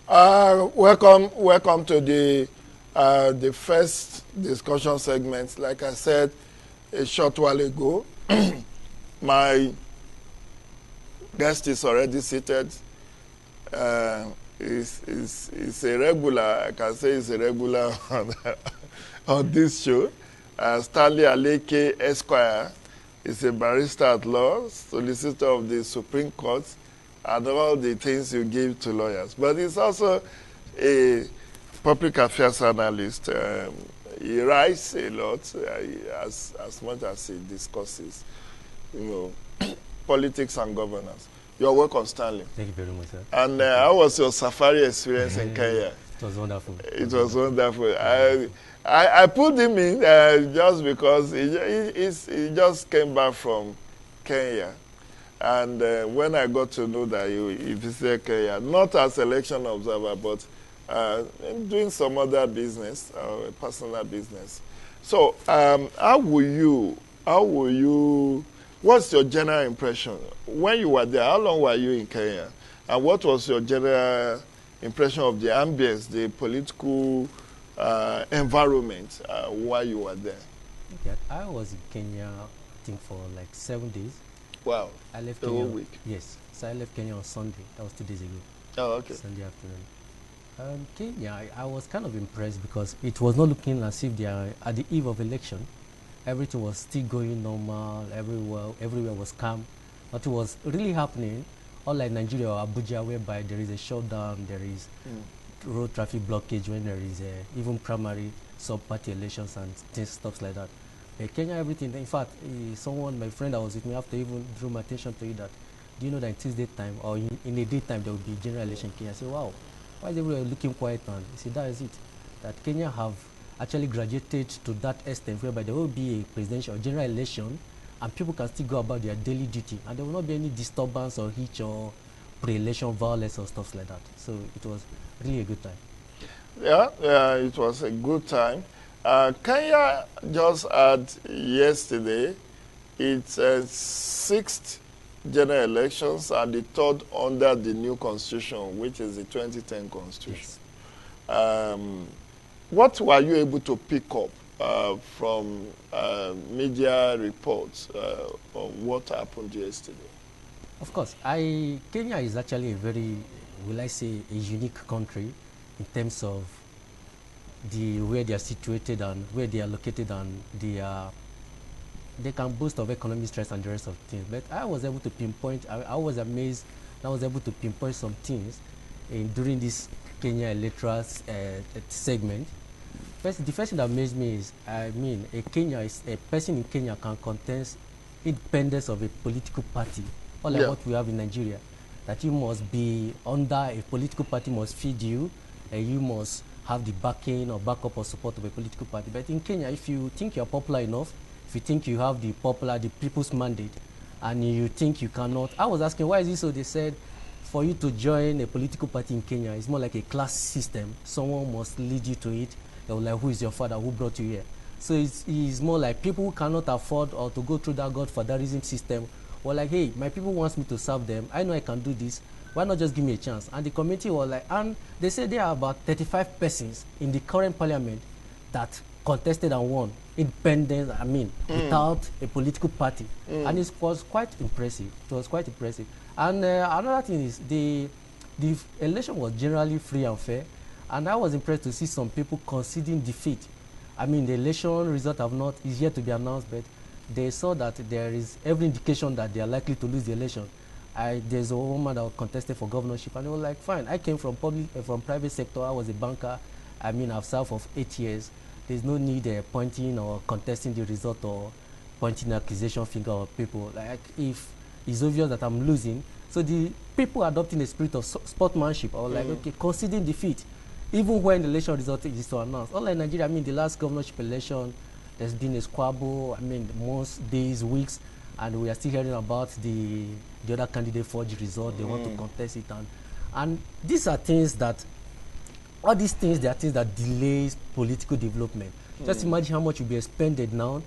Welcome to the first discussion segment. Like I said a short while ago, my guest is already seated. Is a regular. I can say he's a regular on this show. Stanley Aleke Esquire is a barrister at law, solicitor of the Supreme Court, and all the things you give to lawyers. But he's also a public affairs analyst. He writes a lot, as much as he discusses, politics and governance. You're welcome, Stanley. Thank you very much, sir. And how was your safari experience in Kenya? It was wonderful. It was wonderful. I put him in just because he just came back from Kenya. And when I got to know that he visited Kenya, not as election observer, but doing some other business, personal business. So how will you, what's your general impression? When you were there, how long were you in Kenya? And what was your general impression of the ambience, the political environment while you were there? Okay. I was in Kenya, I think, for like 7 days. Wow. I left the Kenya. Whole week? Yes. So I left Kenya on Sunday. That was 2 days ago. Oh, okay. Sunday afternoon. Kenya, I was kind of impressed because it was not looking as if they are at the eve of election. Everything was still going normal. Everywhere was calm. Nothing was really happening. Unlike Nigeria or Abuja, whereby there is a shutdown, there is road traffic blockage when there is even primary sub-party elections and stuff like that. Kenya, everything. In fact, my friend that was with me after even drew my attention to it that, do you know that in Tuesday time or in a daytime there will be general election in Kenya? I said, wow, why is everyone looking quiet? And he said, that is it. That Kenya have actually graduated to that extent whereby there will be a presidential or general election and people can still go about their daily duty and there will not be any disturbance or hitch or pre-election violence or stuff like that. So it was really a good time. Yeah, it was a good time. Kenya just had yesterday its sixth general elections and the third under the new constitution, which is the 2010 constitution. Yes. What were you able to pick up from media reports on what happened yesterday? Of course, Kenya is actually a very, will I say, a unique country in terms of where they are situated and where they are located, and they can boast of economic strength and the rest of things. But I was able to pinpoint, I was amazed, I was able to pinpoint some things during this Kenya electoral segment. The first thing that amazed me is, a person in Kenya can contest independence of a political party, unlike what we have in Nigeria, that you must be under a political party must feed you, and you must have the backing or backup or support of a political party. But in Kenya, if you think you're popular enough, if you think you have the people's mandate, and you think you cannot, I was asking, why is it so? They said, for you to join a political party in Kenya, it's more like a class system. Someone must lead you to it. They were like, who is your father? Who brought you here? So it's more like people who cannot afford or to go through that godfatherism system were like, hey, my people wants me to serve them. I know I can do this. Why not just give me a chance? And the committee was like, and they said there are about 35 persons in the current parliament that contested and won independent, without a political party. And it was quite impressive. It was quite impressive. And another thing is the election was generally free and fair. And I was impressed to see some people conceding defeat. The election result is yet to be announced, but they saw that there is every indication that they are likely to lose the election. There's a woman that contested for governorship, and they were like, fine, I came from private sector, I was a banker, I've served for 8 years. There's no need pointing or contesting the result or pointing an accusation finger at people. Like, if it's obvious that I'm losing, so the people adopting the spirit of sportsmanship are like, okay, conceding defeat, even when the election result is to announce. Unlike Nigeria, the last governorship election, there's been a squabble, months, days, weeks, and we are still hearing about the other candidate forged result. They want to contest it, and these are things that, all these things, they are things that delays political development. Just imagine how much will be expended now.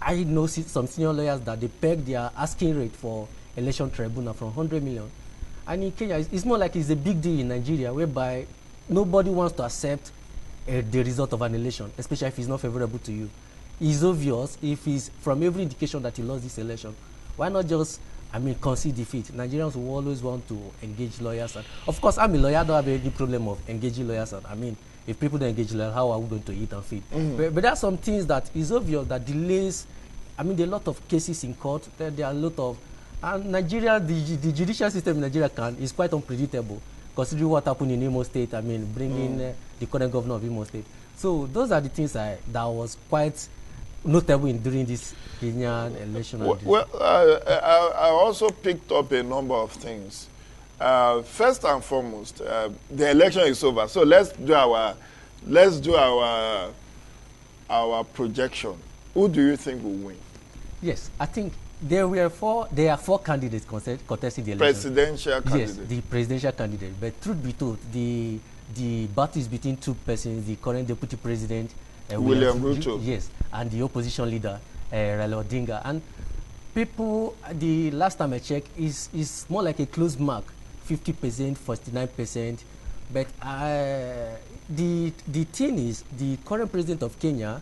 I know some senior lawyers that they peg their asking rate for election tribunal from 100 million And in Kenya, it's more like it's a big deal in Nigeria, whereby nobody wants to accept the result of an election, especially if it's not favorable to you. It's obvious if it's from every indication that you lost this election. Why not just, concede defeat? Nigerians will always want to engage lawyers. And of course, I'm a lawyer. I don't have any problem of engaging lawyers. And if people don't engage lawyers, how are we going to eat and feed? But there are some things that is obvious that delays. There are a lot of cases in court. There are a lot of, and Nigeria, the judicial system in Nigeria is quite unpredictable, considering what happened in Imo State. Bringing the current governor of Imo State. So those are the things that was quite notable during this Kenyan election. Well, I also picked up a number of things. First and foremost, the election is over, so let's do our projection. Who do you think will win? Yes, I think there are four candidates contesting the election. Presidential candidates. Yes, the presidential candidate. But truth be told, the battle is between two persons: the current deputy president, William Ruto. Yes, and the opposition leader, Raila Odinga. And people, the last time I checked, is more like a close mark, 50%, 49%. But the thing is, the current president of Kenya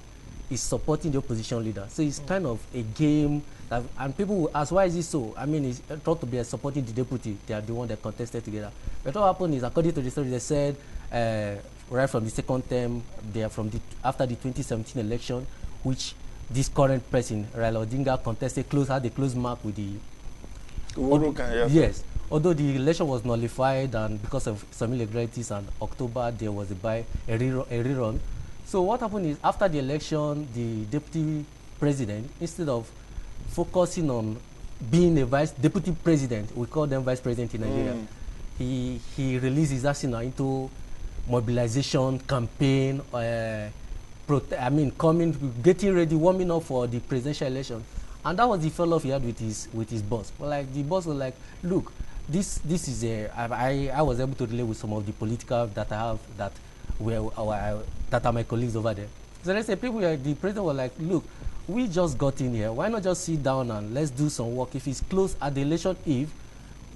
is supporting the opposition leader. So it's kind of a game. And people will ask, why is it so? It's thought to be supporting the deputy. They are the one that contested together. But what happened is, according to the story, they said right from the second term, they are after the 2017 election, which this current person, Raila Odinga, had a close mark with the Yes. Although the election was nullified, and because of some irregularities, and October there was a rerun. So what happened is, after the election, the deputy president, instead of focusing on being a deputy president, we call them vice president in Nigeria, he released his arsenal into mobilization, campaign, getting ready, warming up for the presidential election. And that was the follow-up he had with his boss. Well, the boss was like, look, this is I was able to relate with some of the political that I have that are my colleagues over there. So they say, the president was like, look, we just got in here. Why not just sit down and let's do some work? If it's close at the election eve,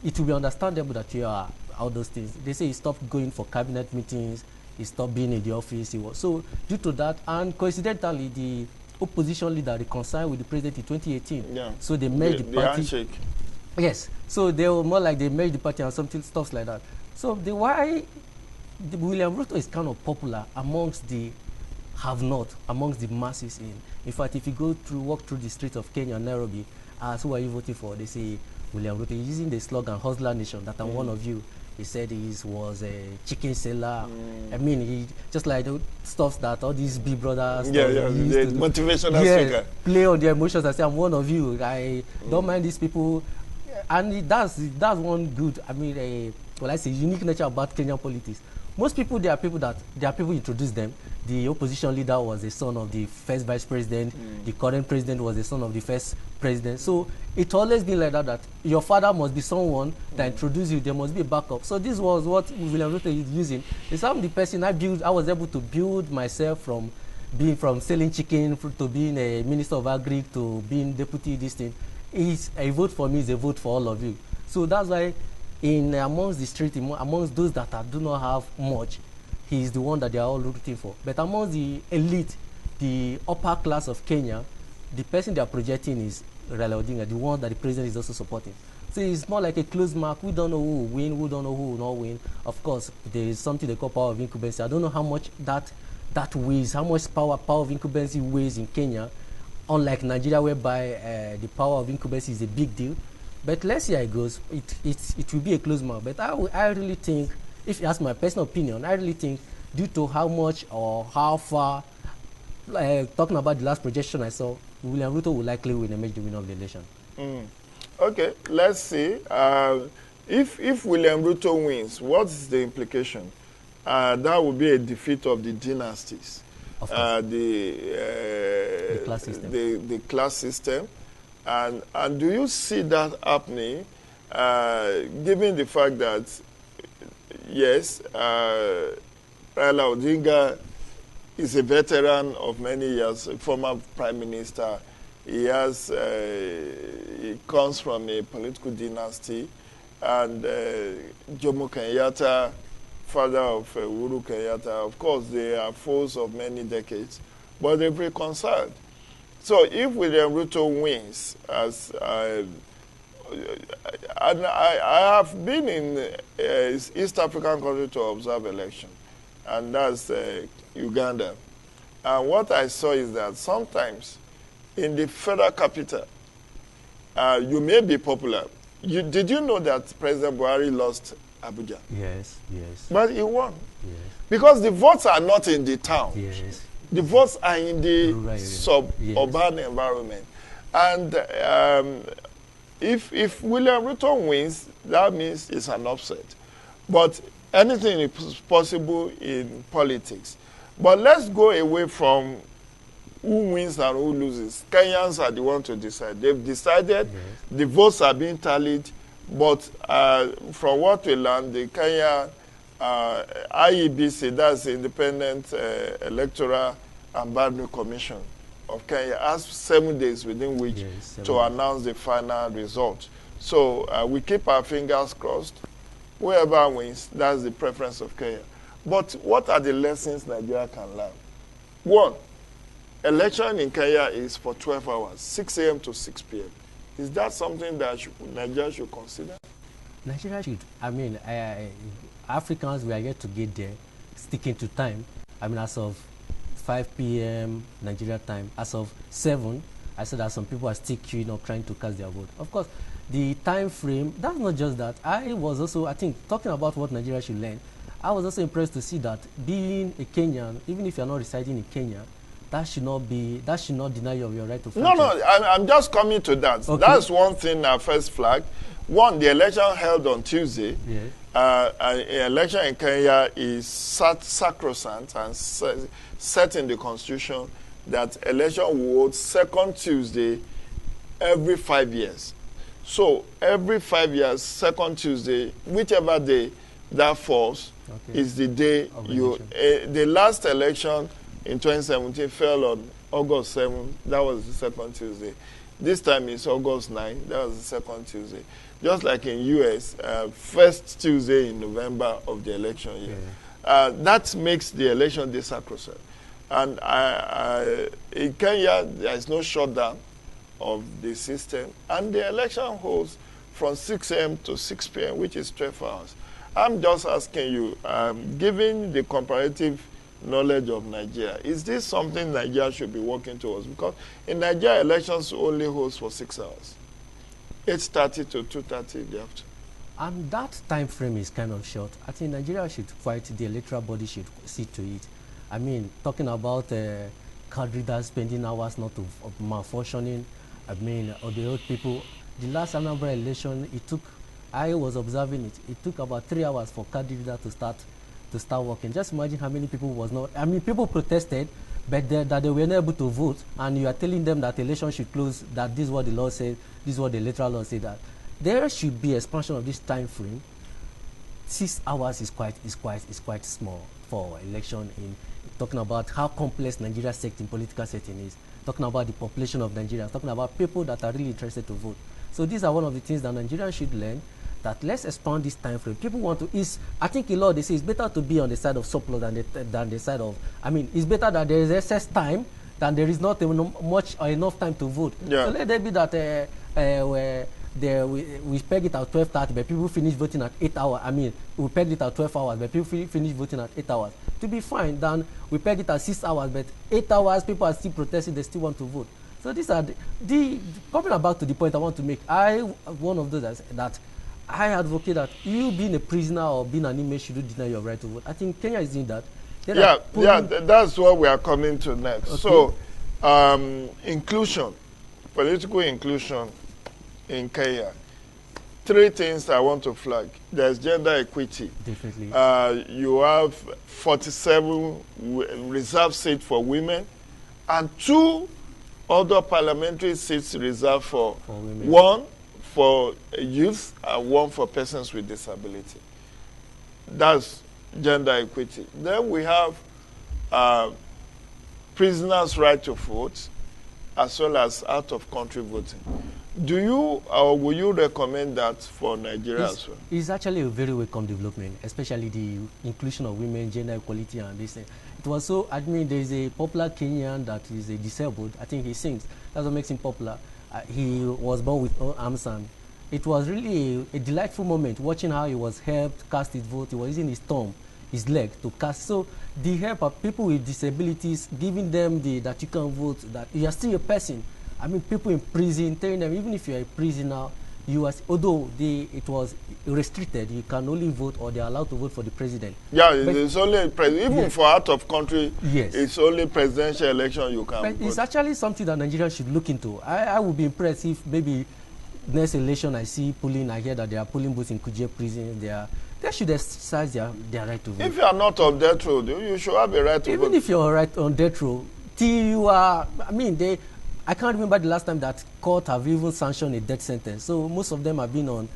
it will be understandable that you are all those things. They say he stopped going for cabinet meetings, he stopped being in the office. So due to that, and coincidentally, the opposition leader reconciled with the president in 2018. Yeah. So they merged the party. Handshake. Yes. So they were more like they merged the party and stuff like that. So why William Ruto is kind of popular amongst the have-not, amongst the masses. In fact, if you walk through the streets of Kenya and Nairobi, ask who are you voting for, they say William Ruto. He's using the slogan "Hustler Nation," that I'm one of you. He said he was a chicken seller. He just like the stuff that all these big brothers the motivational speaker play on their emotions and say, I'm one of you. I don't mind these people. And that's one good, unique nature about Kenyan politics. Most people, there are people introduce them. The opposition leader was the son of the first vice president. The current president was the son of the first president. So it's always been like that your father must be someone that introduced you. There must be a backup. So this was what William Ruto is using. It's I'm the person I was able to build myself from selling chicken to being a minister of agri to being deputy this thing. A vote for me is a vote for all of you. So that's why amongst the street, amongst those that do not have much, he is the one that they are all looking for. But amongst the elite, the upper class of Kenya, the person they are projecting is Raila Odinga, the one that the president is also supporting. So it's more like a close mark. We don't know who will win, we don't know who will not win. Of course, there is something they call power of incumbency. I don't know how much that weighs, how much power of incumbency weighs in Kenya, unlike Nigeria, whereby the power of incumbency is a big deal. But let's see how it goes. It will be a close mark. But I really think, if you ask my personal opinion, I really think due to how much or how far, talking about the last projection I saw, William Ruto will likely win and make the winner of the election. Okay, let's see. If William Ruto wins, what's the implication? That would be a defeat of the dynasties. Of course. The class system. The class system. And do you see that happening, given the fact that, yes, Raila Odinga is a veteran of many years, a former prime minister. He comes from a political dynasty, and Jomo Kenyatta, father of Uhuru Kenyatta. Of course, they are foes of many decades, but they've reconciled. So if William Ruto wins, as and I have been in East African country to observe election, and that's Uganda. And what I saw is that sometimes in the federal capital, you may be popular. Did you know that President Buhari lost Abuja? Yes, yes. But he won. Yes. Because the votes are not in the town. Yes. The votes are in the Rural suburban environment. And if William Ruto wins, that means it's an upset. But anything is possible in politics. But let's go away from who wins and who loses. Kenyans are the ones to decide. They've decided, Yes. the votes are being tallied, but from what we learned, the Kenya IEBC, that's the Independent Electoral and Boundary Commission of Kenya, has 7 days within which Yes, to announce the final result. So we keep our fingers crossed. Whoever wins, that's the preference of Kenya. But what are the lessons Nigeria can learn? One, election in Kenya is for 12 hours, 6 a.m. to 6 p.m. Is that something that Nigeria should consider? Nigeria should. I mean, Africans, we are yet to get there, sticking to time. I mean, as of 5 p.m. Nigeria time, as of 7, I said that some people are still queuing up trying to cast their vote. Of course, the time frame, that's not just that. I was also, I think, talking about what Nigeria should learn, I was also impressed to see that being a Kenyan, even if you're not residing in Kenya, that should not deny you of your right to franchise. No, I'm just coming to that. Okay. That's one thing I first flagged. One, the election held on Tuesday. Yes. An election in Kenya is sacrosanct and set in the constitution that election will hold second Tuesday every 5 years. So every 5 years, second Tuesday, whichever day that falls, Okay. is the day you. The last election in 2017 fell on August 7. That was the second Tuesday. This time it's August 9. That was the second Tuesday. Just like in US, first Tuesday in November of the election year. Yeah. That makes the election day sacrosanct. And in Kenya, there is no shutdown of the system. And the election holds from 6 a.m. to 6 p.m., which is 12 hours. I'm just asking you, given the comparative knowledge of Nigeria, is this something Nigeria should be working towards? Because in Nigeria, elections only holds for 6 hours, 8:30 to 2:30 in the afternoon. And that time frame is kind of short. I think Nigeria should fight, the electoral body should see to it. I mean, talking about card readers spending hours not to malfunctioning, I mean, or the old people. The last Anambra election, I was observing it. It took about 3 hours for card reader to start working. Just imagine how many people was not. I mean, people protested, but that they were not able to vote, and you are telling them that election should close. That this is what the law says. This is what the electoral law says. That there should be expansion of this time frame. 6 hours is quite small for election. In talking about how complex Nigeria's setting, political setting is. Talking about the population of Nigeria. Talking about people that are really interested to vote. So these are one of the things that Nigerians should learn. That let's expand this time frame. People want to. I think a lot they say it's better to be on the side of surplus than the side of. I mean, it's better that there is excess time than there is not much or enough time to vote. Yeah. So let there be that we peg it at 12:30, but people finish voting at 8 hours. I mean, we pegged it at 12 hours, but people finish voting at 8 hours. To be fine, then we peg it at 6 hours, but 8 hours people are still protesting. They still want to vote. So these are the coming back to the point I want to make. One of those that I advocate that you being a prisoner or being an inmate should deny your right to vote. I think Kenya is doing that. That's what we are coming to next. Okay. So, inclusion, political inclusion in Kenya. 3 things I want to flag. There's gender equity. Definitely. You have 47 reserved seats for women and 2 other parliamentary seats reserved for women. 1 for youth and 1 for persons with disability. That's gender equity. Then we have prisoners' right to vote as well as out-of-country voting. Do you or will you recommend that for Nigeria as well? It's actually a very welcome development, especially the inclusion of women, gender equality, and this thing. It was so, I mean, there's a popular Kenyan that is a disabled. I think he sings. That's what makes him popular. He was born with arms, and it was really a delightful moment watching how he was helped cast his vote. He was using his thumb, his leg to cast. So the help of people with disabilities, giving them that you can vote, that you are still a person. I mean, people in prison, telling them even if you are a prisoner, you are, although it was restricted, you can only vote or they are allowed to vote for the president. Yeah, it's only even yes. for out of country. Yes, it's only presidential election you can but vote. It's actually something that Nigeria should look into. I would be impressed if maybe next election I hear that they are pulling booths in Kuje prison. They should exercise their right to vote. If you are not on death row, you should have a right to vote. Even if you're right on death row, till you are, I mean, I can't remember the last time that court have even sanctioned a death sentence. So most of them have been on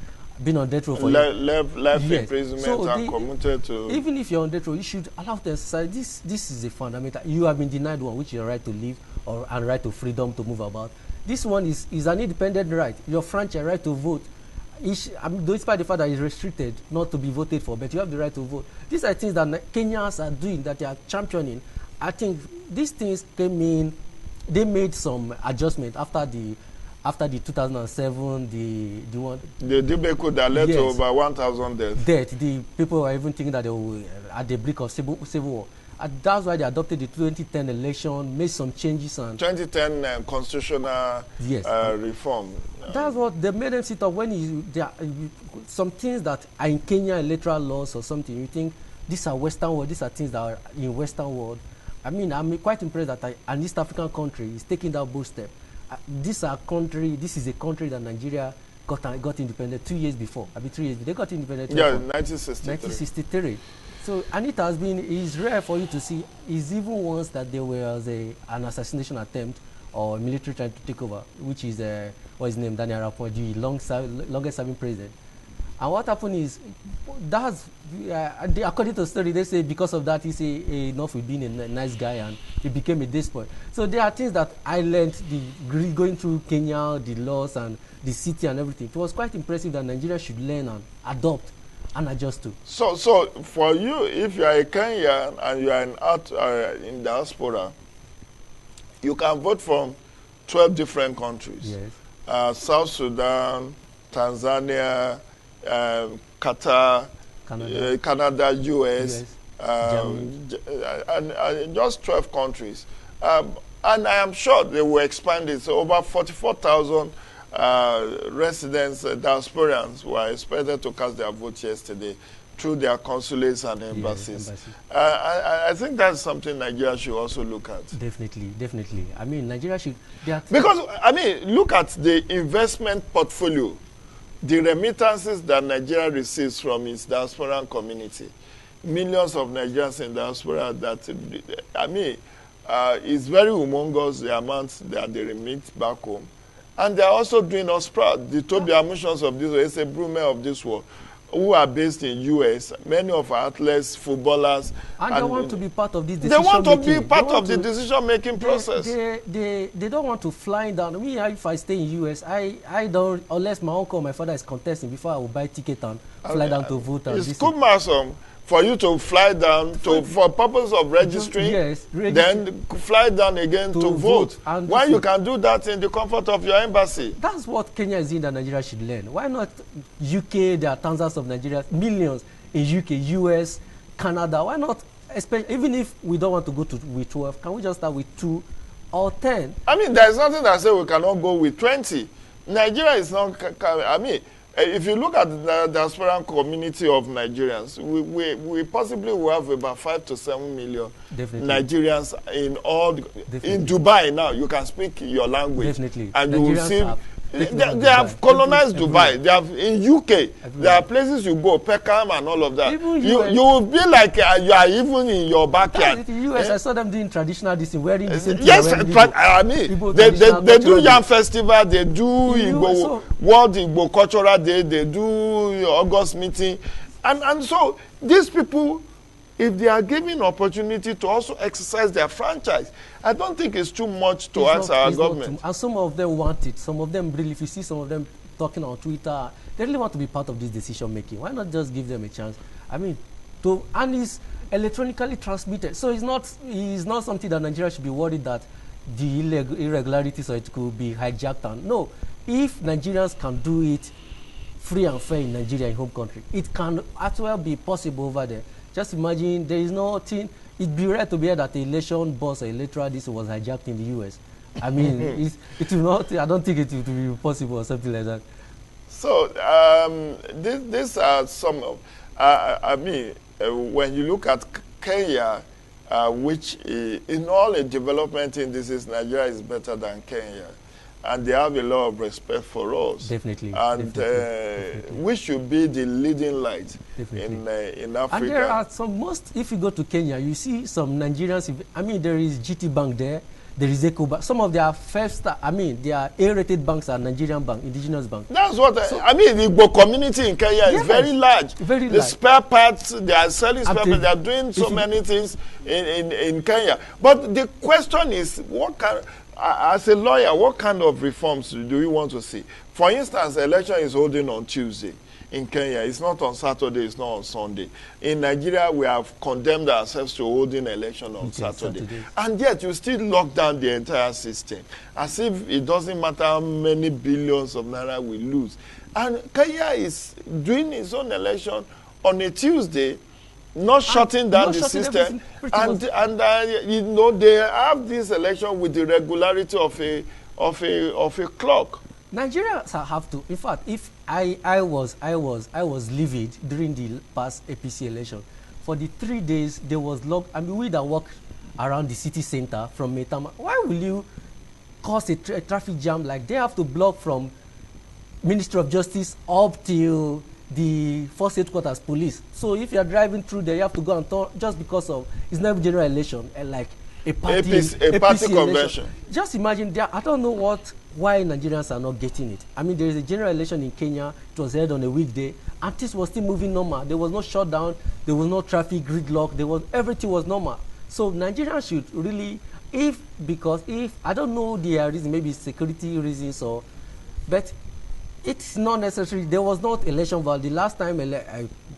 death row for life yes. imprisonment so and commuted to. Even if you're on death row, you should allow to exercise. This is a fundamental. You have been denied one, which is your right to live and right to freedom to move about. This one is an independent right. Your franchise right to vote. Despite the fact that it's restricted not to be voted for, but you have the right to vote. These are things that Kenyans are doing, that they are championing. I think these things came in. They made some adjustment after the 2007 the one the debacle that led yes, to over 1,000 deaths. The people were even thinking that they were at the brink of civil war. And that's why they adopted the 2010 election, made some changes and 2010 constitutional yes, reform. That's what they made them sit up when some things that are in Kenya electoral laws or something. You think these are Western world, these are things that are in Western world. I mean, I'm quite impressed that an East African country is taking that bold step. This is a country that Nigeria got independent 2 years before. 3 years. They got independent. Yeah, 1963. 1963. So, and it's rare for you to see. It's even once that there was an assassination attempt or military trying to take over, which is what's his name, Daniel Arap Moi, the longest serving president. And what happened is, according to the story, they say because of that, he say enough with being a nice guy, and he became a despot. So there are things that I learned going through Kenya, the laws and the city and everything. It was quite impressive that Nigeria should learn and adopt and adjust to. So for you, if you are a Kenyan and you are in diaspora, you can vote from 12 different countries. Yes. South Sudan, Tanzania, Qatar, Canada, US, and just 12 countries. And I am sure they will expand it. So over 44,000 residents, diasporans, were expected to cast their vote yesterday through their consulates and embassies. Yes, I think that's something Nigeria should also look at. Definitely. I mean, Nigeria should. Because, I mean, look at the investment portfolio, the remittances that Nigeria receives from its diasporan community. Millions of Nigerians in diaspora that, I mean, it's very humongous, the amount that they remit back home. And they're also doing us proud. The Toby Amushans of this world, it's a Brumer of this world, who are based in US, many of our athletes, footballers. And they want to be part of this decision making. They want to be part of the decision-making process. They don't want to fly down. Me, if I stay in US, I don't, unless my uncle or my father is contesting, before I will buy ticket and fly down to vote. It's cumbersome for you to fly down for purpose of registering, then fly down again to vote. Why you can do that in the comfort of your embassy? That's what Kenya is doing that Nigeria should learn. Why not UK? There are thousands of Nigerians, millions in UK, US, Canada. Why not, especially, even if we don't want to go with 12, can we just start with 2 or 10? I mean, there's nothing that says we cannot go with 20. Nigeria is not, I mean, if you look at the diaspora community of Nigerians, we possibly will have about 5 to 7 million Nigerians in Dubai now. You can speak your language. And you will see. They have colonized Dubai. They have in UK. There are places you go, Peckham and all of that. You will be like you are even in your backyard. In the US, I saw them doing traditional this thing, wearing the same thing. Yes, I mean, they do Yam Festival, they do World Igbo Cultural Day, they do August meeting, and so these people if they are given opportunity to also exercise their franchise, I don't think it's too much to ask our government. And some of them want it. Some of them really, if you see some of them talking on Twitter, they really want to be part of this decision making. Why not just give them a chance? I mean, and it's electronically transmitted, so it's not something that Nigeria should be worried that the irregularities or it could be hijacked. And no, if Nigerians can do it free and fair in Nigeria, in home country, it can as well be possible over there. Just imagine there is nothing. It'd be rare to hear that the election boss or electoral this was hijacked in the US. I mean, it will not. I don't think it will be possible or something like that. So these are some of. I mean, when you look at Kenya, which in all the development indices, Nigeria is better than Kenya, and they have a lot of respect for us. Definitely. And definitely. We should be the leading light in Africa. And there are if you go to Kenya, you see some Nigerians. I mean, there is GT Bank there. There is EcoBank. Some of their their A-rated banks are Nigerian bank, indigenous bank. That's what I mean. The Igbo community in Kenya is very large. Very the large. Spare parts, they are selling spare parts. They are doing so many things in Kenya. But the question is, as a lawyer, what kind of reforms do you want to see? For instance, the election is holding on Tuesday. In Kenya, it's not on Saturday, it's not on Sunday. In Nigeria, we have condemned ourselves to holding election on Saturday. And yet, you still lock down the entire system, as if it doesn't matter how many billions of naira we lose. And Kenya is doing its own election on a Tuesday, not shutting down the system. And you know, they have this election with the regularity of a clock. Nigerians have to. In fact, if I was livid during the past APC election, for the 3 days there was locked. I mean, we that walk around the city center from Metama, why will you cause a traffic jam? Like, they have to block from Ministry of Justice up till the first headquarters police. So if you are driving through there, you have to go and turn just because of it's not a general election and like a party convention. Just imagine there. I don't know why Nigerians are not getting it. I mean, there is a general election in Kenya. It was held on a weekday, and things was still moving normal. There was no shutdown. There was no traffic gridlock. Everything was normal. So Nigerians should really, if I don't know the reason, maybe security reasons but it's not necessary. There was not election violence. The last time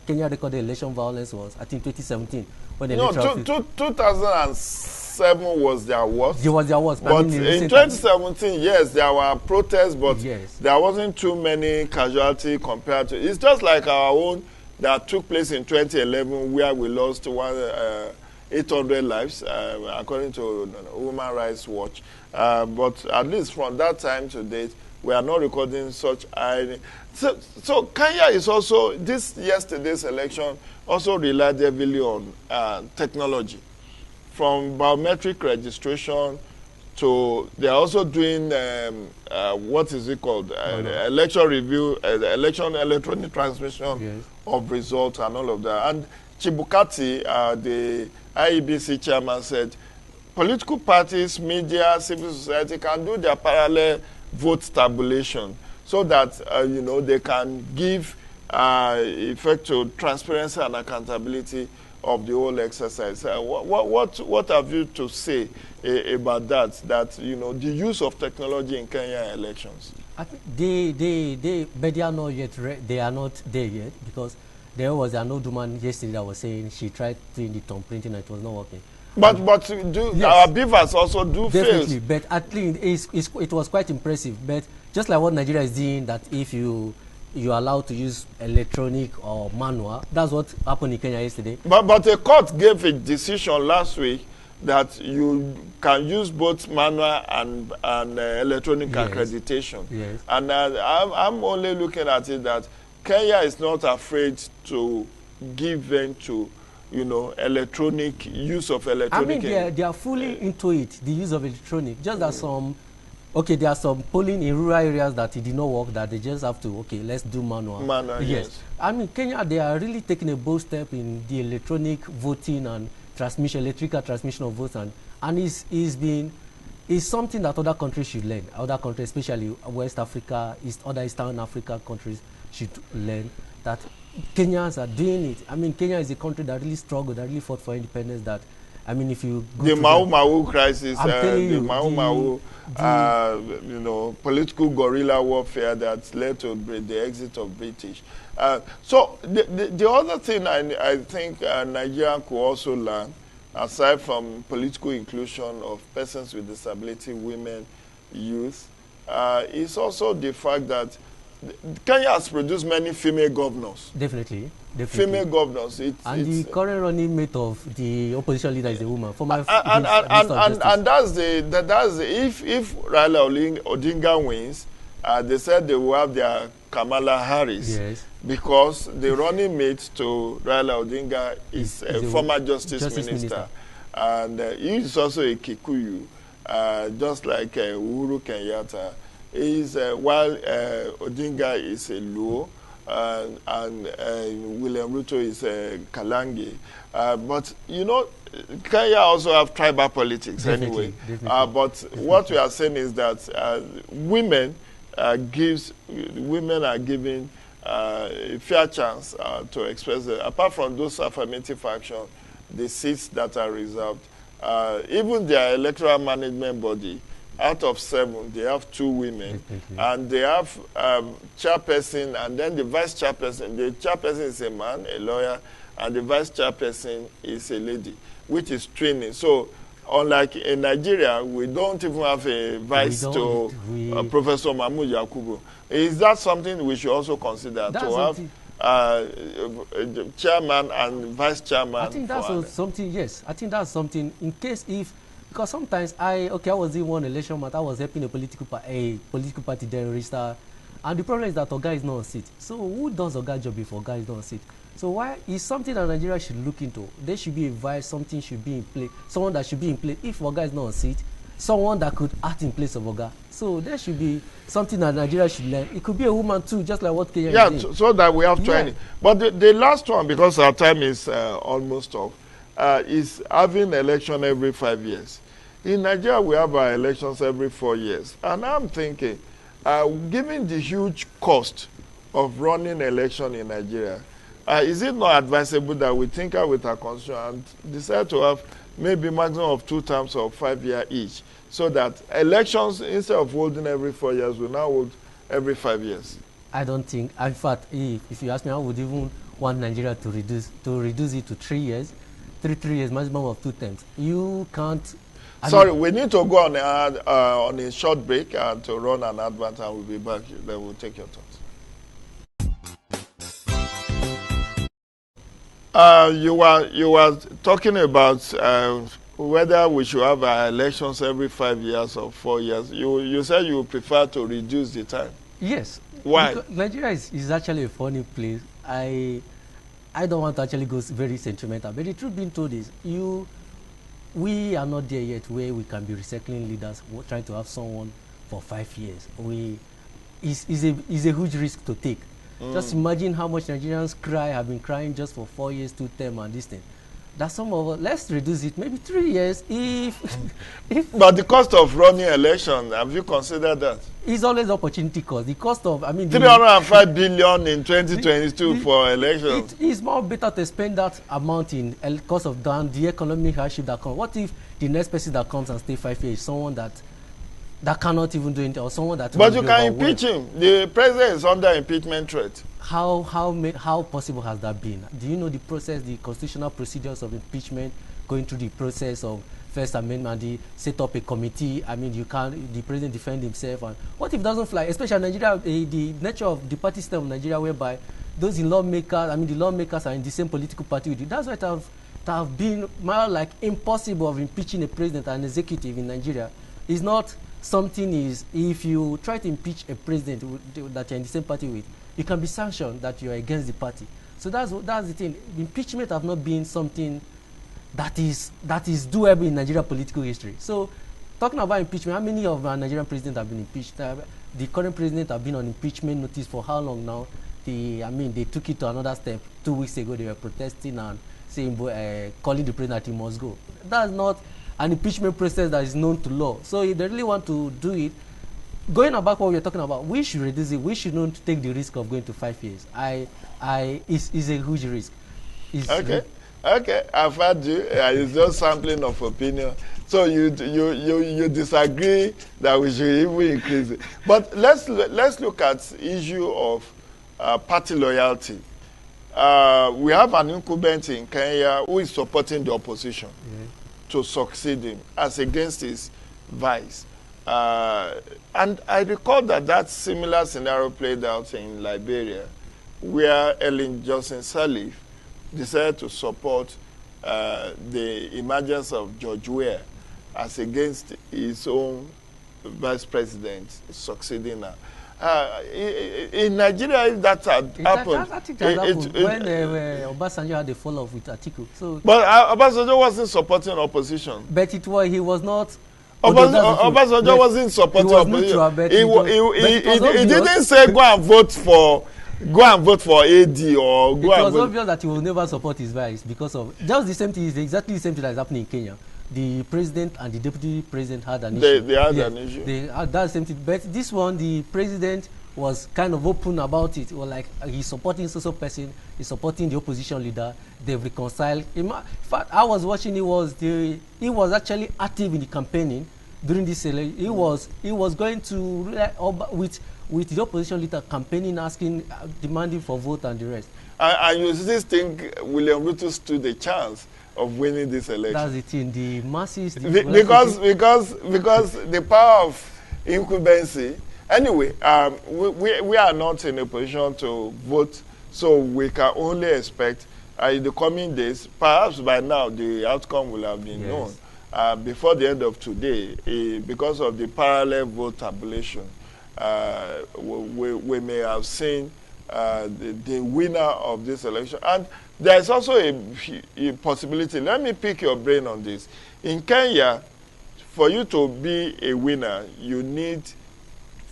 Kenya recorded election violence was, I think, 2017 when 2007 was their worst. It was their worst. But in 2017, yes, there were protests, but there wasn't too many casualties compared to. It's just like our own that took place in 2011, where we lost 800 lives, according to Human Rights Watch. But at least from that time to date, we are not recording such high. So Kenya is also, yesterday's election also relied heavily on technology. From biometric registration to, they are also doing, what is it called? Election review, election electronic transmission of results and all of that. And Chibukati, the IEBC chairman, said political parties, media, civil society can do their parallel vote tabulation so that they can give effect to transparency and accountability of the whole exercise. What have you to say about that? That the use of technology in Kenya elections. I think but they are not yet. They are not there yet, because there was an old woman yesterday that was saying she tried doing the thumb printing and it was not working. But our beavers also do definitely fail. But at least it was quite impressive. But just like what Nigeria is doing, that if you're allowed to use electronic or manual, that's what happened in Kenya yesterday. But a court gave a decision last week that you can use both manual and electronic accreditation. Yes. And I'm only looking at it that Kenya is not afraid to give in to electronic use of electronic. I mean, they are fully into it, the use of electronic. Just that there are some polling in rural areas that it did not work, that they just have to, let's do manual. Yes. I mean, Kenya, they are really taking a bold step in the electronic voting and electrical transmission of votes, and it's something that other countries should learn. Other countries, especially West Other Eastern Africa countries should learn. that Kenyans are doing it. I mean, Kenya is a country that really struggled, that really fought for independence. That, I mean, if you go The to Mau Mau crisis, I'm telling the you, Mau Mau, you know, political guerrilla warfare that led to the exit of British. So the other thing I think Nigeria could also learn, aside from political inclusion of persons with disability, women, youth, is also the fact that Kenya has produced many female governors. definitely. Female governors. And the current running mate of the opposition leader is a woman. Former and that's if Raila Odinga wins, they said they will have their Kamala Harris. Yes. Because the running mate to Raila Odinga is a former Justice Minister. And he is also a Kikuyu, just like Uhuru Kenyatta. While Odinga is a Luo, and William Ruto is a Kalangi. But, you know, Kenya also have tribal politics anyway. But what we are saying is that women are given a fair chance to express it. Apart from those affirmative action, the seats that are reserved, even their electoral management body, out of 7, they have 2 women, and they have chairperson, and then the vice chairperson. The chairperson is a man, a lawyer, and the vice chairperson is a lady, which is training. So, unlike in Nigeria, we don't even have a vice to Professor Mahmoud Yakubu. Is that something we should also consider, to have chairman and vice chairman? I think that's something, yes. I think that's something in case if, because sometimes I was in one election month, I was helping a political party then register, and the problem is that Oga is not on seat. So who does Oga job if Oga is not on seat? So why is something that Nigeria should look into? There should be a vice, something should be in place, someone that should be in place. If Oga is not on seat, someone that could act in place of Oga. So there should be something that Nigeria should learn. It could be a woman too, just like what Kenya is doing. So that we have training. But the last one, because our time is almost up, is having election every 5 years. In Nigeria, we have our elections every 4 years. And I'm thinking, given the huge cost of running election in Nigeria, is it not advisable that we think out with our constitution and decide to have maybe maximum of 2 terms of 5 years each, so that elections, instead of holding every 4 years, will now hold every 5 years? I don't think. In fact, if you ask me, I would even want Nigeria to reduce it to 3 years, 3 years, maximum of 2 terms. You can't. Sorry, we need to go on a short break and to run an advert, and we'll be back. Then we'll take your thoughts. You were talking about whether we should have our elections every 5 years or 4 years. You said you prefer to reduce the time. Yes. Why? Because Nigeria is actually a funny place. I don't want to actually go very sentimental, but the truth being told is we are not there yet where we can be recycling leaders trying to have someone for 5 years. Is a huge risk to take. Just imagine how much Nigerians have been crying just for 4 years, 2 terms, and this thing. That's some of us. Let's reduce it, maybe 3 years. But the cost of running election, have you considered that? It's always opportunity cost. The cost of, 305 billion in 2022 for elections. It's more better to spend that amount in cost of the economic hardship that comes. What if the next person that comes and stay 5 years is someone that cannot even do anything, or someone that? But you can impeach him. The president is under impeachment threat. How possible has that been? Do you know the process, the constitutional procedures of impeachment, going through the process of First Amendment, set up a committee? The president defend himself, and what if it doesn't fly? Especially Nigeria, the nature of the party system of Nigeria, whereby the lawmakers are in the same political party with you. That's why it have been more like impossible of impeaching a president and executive in Nigeria. It's not something if you try to impeach a president that you're in the same party with, you can be sanctioned that you are against the party. So that's the thing. Impeachment have not been something that is doable in Nigerian political history. So talking about impeachment, how many of our Nigerian presidents have been impeached? The current president have been on impeachment notice for how long now? They took it to another step. 2 weeks ago, they were protesting and saying, calling the president that he must go. That's not an impeachment process that is known to law. So if they really want to do it, going about what we're talking about, we should reduce it. We should not take the risk of going to 5 years. Is a huge risk. Okay, okay, I've heard you. It's just sampling of opinion. So you disagree that we should even increase it. But let's look at issue of party loyalty. We have an incumbent in Kenya who is supporting the opposition to succeed him as against his vice. And I recall that similar scenario played out in Liberia, where Ellen Johnson Sirleaf decided to support the emergence of George Weah as against his own vice president succeeding her. In Nigeria, if that had happened, I think that happened when Obasanjo had a fall-off with Atiku. So, but Obasanjo wasn't supporting opposition. But he was not. Obasanjo wasn't supporting opposition. He didn't say go and vote for AD or go. It was obvious that he will never support his vice because of just the same thing. Is exactly the same thing that is happening in Kenya. The president and the deputy president had an issue. They had an issue. They had that same thing. But this one, the president was kind of open about it. Or like he's supporting so person, he's supporting the opposition leader. They've reconciled. In fact, I was watching. He was actually active in the campaigning during this election. He was going to with the opposition leader campaigning, asking, demanding for vote and the rest. And you still think William Ruto stood a chance of winning this election? That's the thing. The masses. Because the power of incumbency. Anyway, we are not in a position to vote, so we can only expect in the coming days. Perhaps by now the outcome will have been known before the end of today, because of the parallel vote tabulation. We may have seen the winner of this election. And there is also a possibility. Let me pick your brain on this. In Kenya, for you to be a winner, you need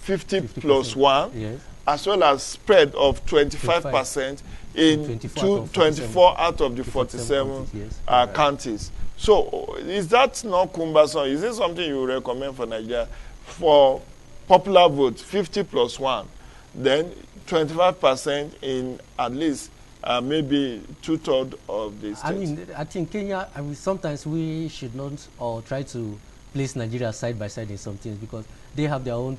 50 plus 1, as well as spread of 25% in 24 out of the 47 counties. So is that not cumbersome? Is this something you recommend for Nigeria? For popular vote, 50 plus 1, then 25% in at least maybe 2/3 of the states. I think Kenya, sometimes we should not or try to place Nigeria side by side in some things because they have their own,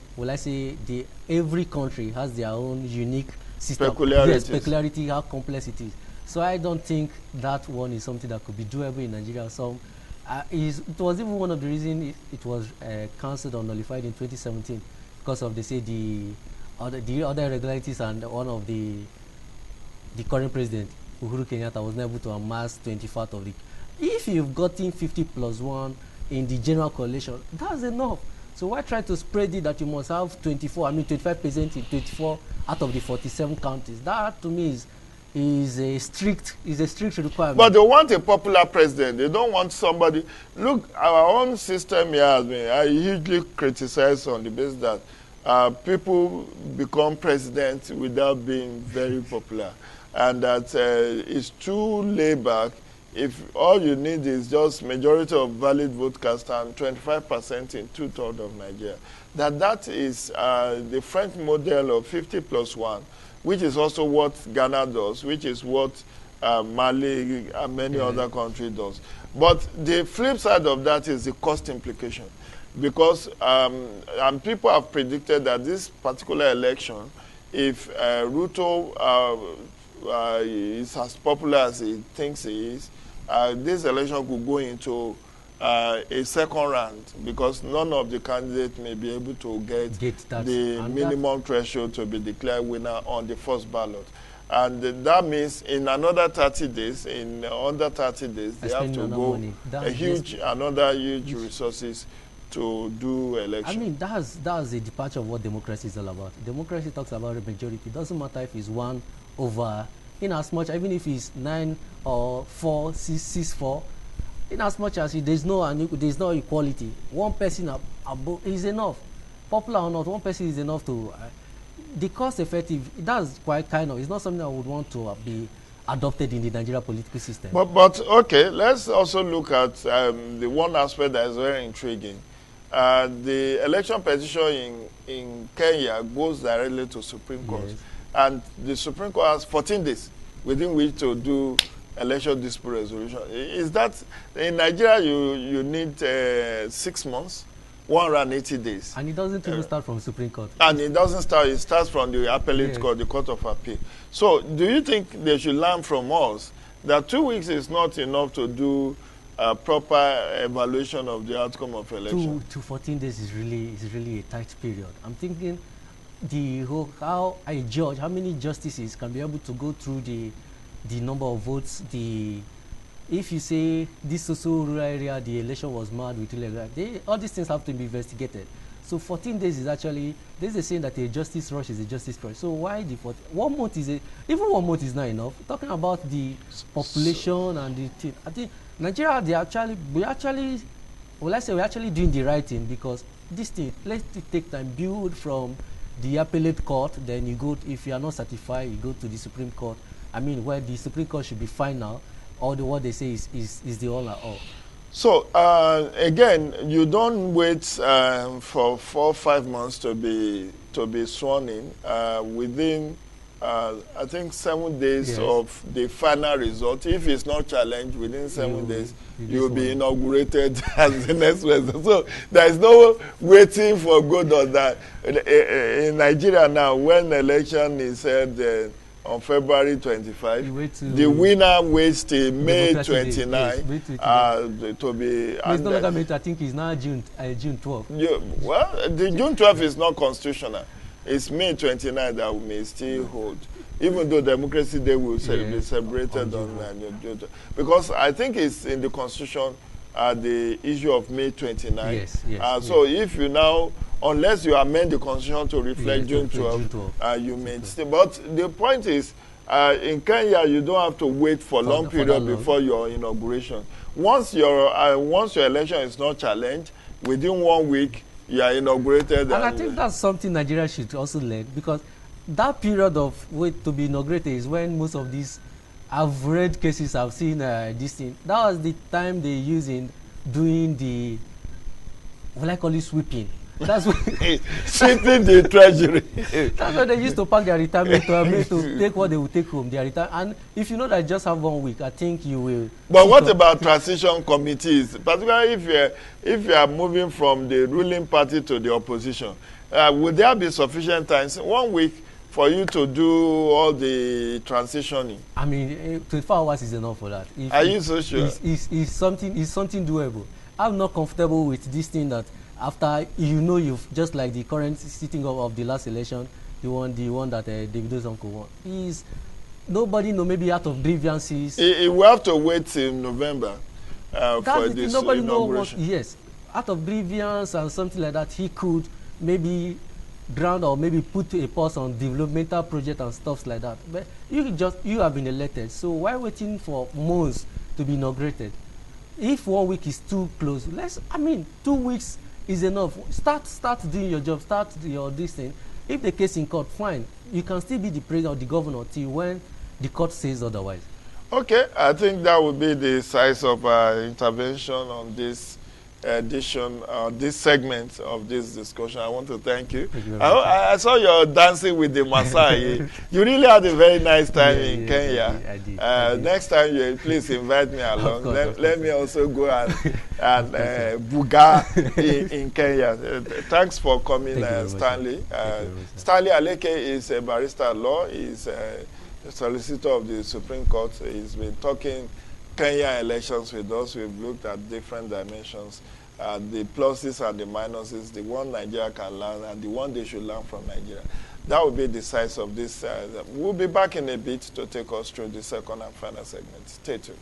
every country has their own unique system. Peculiarity, how complex it is. So I don't think that one is something that could be doable in Nigeria. It was even one of the reasons it was cancelled or nullified in 2017 because of, they say, the other irregularities, and one of the current president, Uhuru Kenyatta, was not able to amass 24th of the. If you've gotten 50 plus 1 in the general coalition, that's enough. So why try to spread it that you must have 25% in 24 out of the 47 counties? That to me is a strict requirement. But they want a popular president. They don't want somebody. Look, our own system here has been hugely criticized on the basis that people become president without being very popular, and that it's too laid back. If all you need is just majority of valid vote cast and 25% in 2/3 of Nigeria, that is the French model of 50 plus 1, which is also what Ghana does, which is what Mali and many other countries does. But the flip side of that is the cost implication, because and people have predicted that this particular election, if Ruto is as popular as he thinks he is, this election could go into a second round, because none of the candidates may be able to get the minimum threshold to be declared winner on the first ballot. And that means in another 30 days, under 30 days, they have to go another huge resources to do election. I mean, that's a departure of what democracy is all about. Democracy talks about a majority. It doesn't matter if it's 1 over, in as much, even if it's 9 or 4, 6, 4, in as much as there's no equality. One person above is enough. Popular or not, one person is enough to. The cost effective, that's quite it's not something I would want to be adopted in the Nigeria political system. But okay, let's also look at the one aspect that is very intriguing. the election petition in Kenya goes directly to Supreme Court. Yes. And the Supreme Court has 14 days within which to do election dispute resolution. Is that, in Nigeria, you need 6 months, 180 days. And it doesn't even start from Supreme Court. And it doesn't start, it starts from the appellate court, the Court of Appeal. So do you think they should learn from us that 2 weeks is not enough to do a proper evaluation of the outcome of election? 14 days is really a tight period. I'm thinking how a judge, how many justices can be able to go through the number of votes, if you say this social rural area, the election was mad with illegal, all these things have to be investigated. So 14 days is actually, there's a saying that a justice rush is a justice rush. So why the 14? 1 month even 1 month is not enough. Talking about the population and the thing, I think Nigeria, we're actually doing the right thing, because this thing, let it take time, build from the appellate court, then you go, if you are not certified, you go to the Supreme Court. I mean, where the Supreme Court should be final, or what they say is the all at all. So again, you don't wait for 4 or 5 months to be sworn in. Within I think 7 days of the final result, if it's not challenged within 7 days, you'll be inaugurated as the next president. So there is no waiting for good or that. In Nigeria now, when the election is held on February 25, the winner waits till May 29 to be. It's no longer May. I think it's now June 12. Well, the June 12 is not constitutional. It's May 29 that we may still hold, even though Democracy Day will be celebrated on June. Because I think it's in the Constitution, the issue of May 29. So if you now, unless you amend the Constitution to reflect June 12, you may still. But the point is, in Kenya, you don't have to wait for a long period before your inauguration. Once your election is not challenged, within 1 week, you are inaugurated. And I think that's something Nigeria should also learn, because that period of wait to be inaugurated is when most of these, I've read cases, I've seen this thing. That was the time they use in doing the, what I call it, sweeping. That's what sweeping the treasury. That's why they used to pack their retirement to take what they will take home. Their and if you know that you just have 1 week, I think you will. But what about transition committees, particularly if you are moving from the ruling party to the opposition? Would there be sufficient time, 1 week, for you to do all the transitioning? I mean, 24 hours is enough for that. Are you so sure? It's something doable. I'm not comfortable with this thing that after you've just like the current sitting of the last election, the one that Davido's uncle won. Nobody know, maybe out of grievances. He will have to wait till November for this nobody inauguration. Yes, out of grievance and something like that, he could maybe ground or maybe put a pause on developmental project and stuff like that. But you have been elected, so why waiting for months to be inaugurated? If 1 week is too close, 2 weeks is enough. Start doing your job, start your this thing. If the case in court, fine. You can still be the president or the governor till when the court says otherwise. Okay, I think that would be the size of our intervention on this edition, this segment of this discussion. I want to thank you. I saw you dancing with the Maasai. You really had a very nice time in Kenya. I did. Next time, please invite me along. Let me also go and buga in Kenya. Thanks for coming, Stanley. Stanley Aleke is a barrister at law. He's a solicitor of the Supreme Court. He's been talking Kenya elections with us. We've looked at different dimensions, the pluses and the minuses, the one Nigeria can learn and the one they should learn from Nigeria. That will be the size of this. We'll be back in a bit to take us through the second and final segment. Stay tuned.